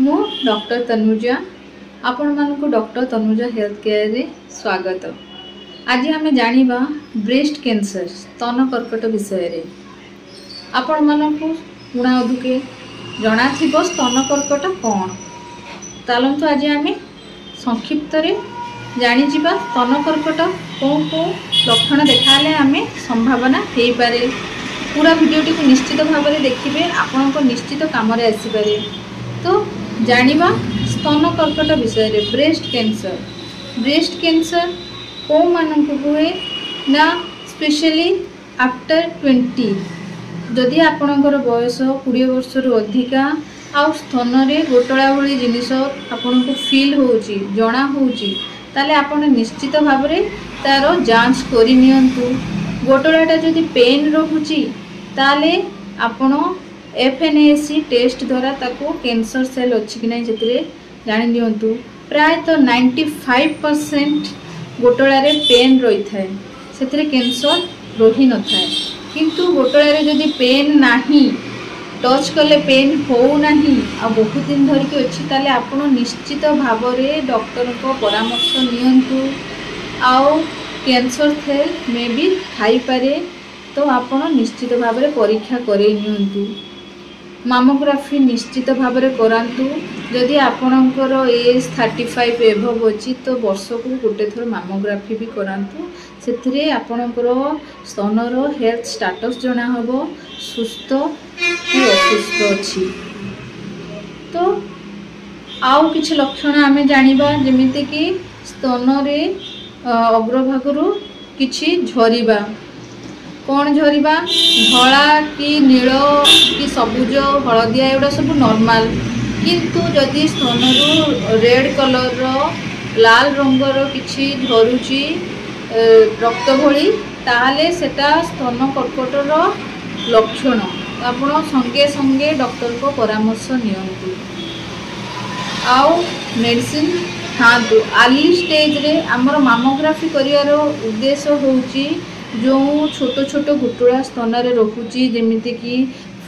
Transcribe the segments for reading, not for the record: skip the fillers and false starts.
मु डॉक्टर तनुजा आपण मानक डॉक्टर तनुजा हेल्थ केयर रे स्वागत। आज आम जानिबा ब्रेस्ट कैंसर स्तन कर्कट विषय रे। आपण मानक पुणा अधुके जना थिबो स्तन कर्कट कौन तालंतु आज आम संक्षिप्त रे जानी जिबा स्तन कर्कट कौ कौ लक्षण देखाले आम संभावना हो पारे। पूरा वीडियोटी को निश्चित भाव में देखिए आपण को निश्चित काम रे आसी पारे। तो जानिबा स्तन कर्कट विषय रे। ब्रेस्ट कैंसर को मानक हुए ना स्पेशली आफ्टर 20 जदि आपणकर बयस 20 वर्ष रु अधिका आउ स्तन रे गोटला भली जिनिस आपन को फील होउची जना होउची ताले आपण निश्चित भाव में तार जांच करि नियंतु। गोटलाटा जदि पेन रहुची ताले आपण FNAC टेस्ट द्वारा ताको कैंसर सेल अच्छी कि नहीं से जानी दिंतु। प्राय तो 95% गोटलारे पेन रही थाए से कैंसर रही न थाए। किंतु गोटलारे जदि पेन नाही टच कले पेन हो नाही आ बहुत दिन धरिक अच्छी ताले आपण निश्चित भाव में डॉक्टर को परामर्श नियंतु। आउ कैंसर सेल में भी थाई पारे तो आपण निश्चित भाव में परीक्षा करे नियंतु। मामोग्राफी निश्चित भाव में करातु। जदि आपणकर एज 35 एभव अच्छी तो वर्ष को गोटे थर मामोग्राफी भी करातु। से आपणकर स्तनर हेल्थ स्टेटस जना हबो सुस्थ कि असुस्थ अच्छी। तो आउ किछि लक्षण आमे जानिबा जेमिति कि स्तन रे अग्रभागरु किछि झरिबा। कौन झरिबा धला कि नील कि सबुज हलदिया एगुड़ा सब नॉर्मल। किंतु जदि स्तन रेड कलर लाल रंगर किछि झरुची रक्त भली ताले सेटा स्तन कर्कटर लक्षण। आपण संगे संगे डॉक्टर को परामर्श नियंतु। आउ मेडिसिन खातु। अर्ली स्टेज रे हमर मामोग्राफी करिवार उद्देश्य होउची जो छोट छोट गुटुड़ा स्तन रे रखुची जेमिति कि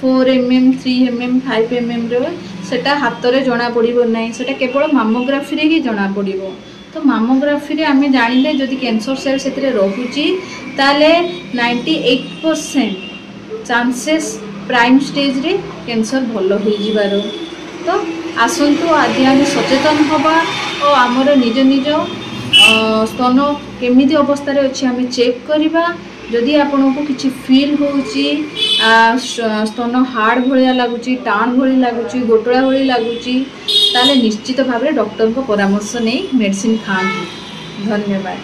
4 mm 3 mm 5 mm रे सेटा हाथ रे जना पड़िबो नै। सेटा केवल मामोग्राफी रे ही जना पड़िबो। तो मामोग्राफी रे आमे जानिले जदि कैंसर सेल सेतरे रहुची ताले 98% चांसेस प्राइम स्टेज रे कैंसर भलो होई जिबारो। तो आसंतु आदि आमे सचेतन हबा और आमर निज निज स्तन केमिति अवस्था रे अछि आमे चेक करिबा। जदि आपन को किछि फील होउची स्तन हार्ड भलिया लागुची टाण भली लागुची गोटला भली लागुची ताले निश्चित भाव में डॉक्टर को परामर्श नहीं मेडिसिन खातु। धन्यवाद।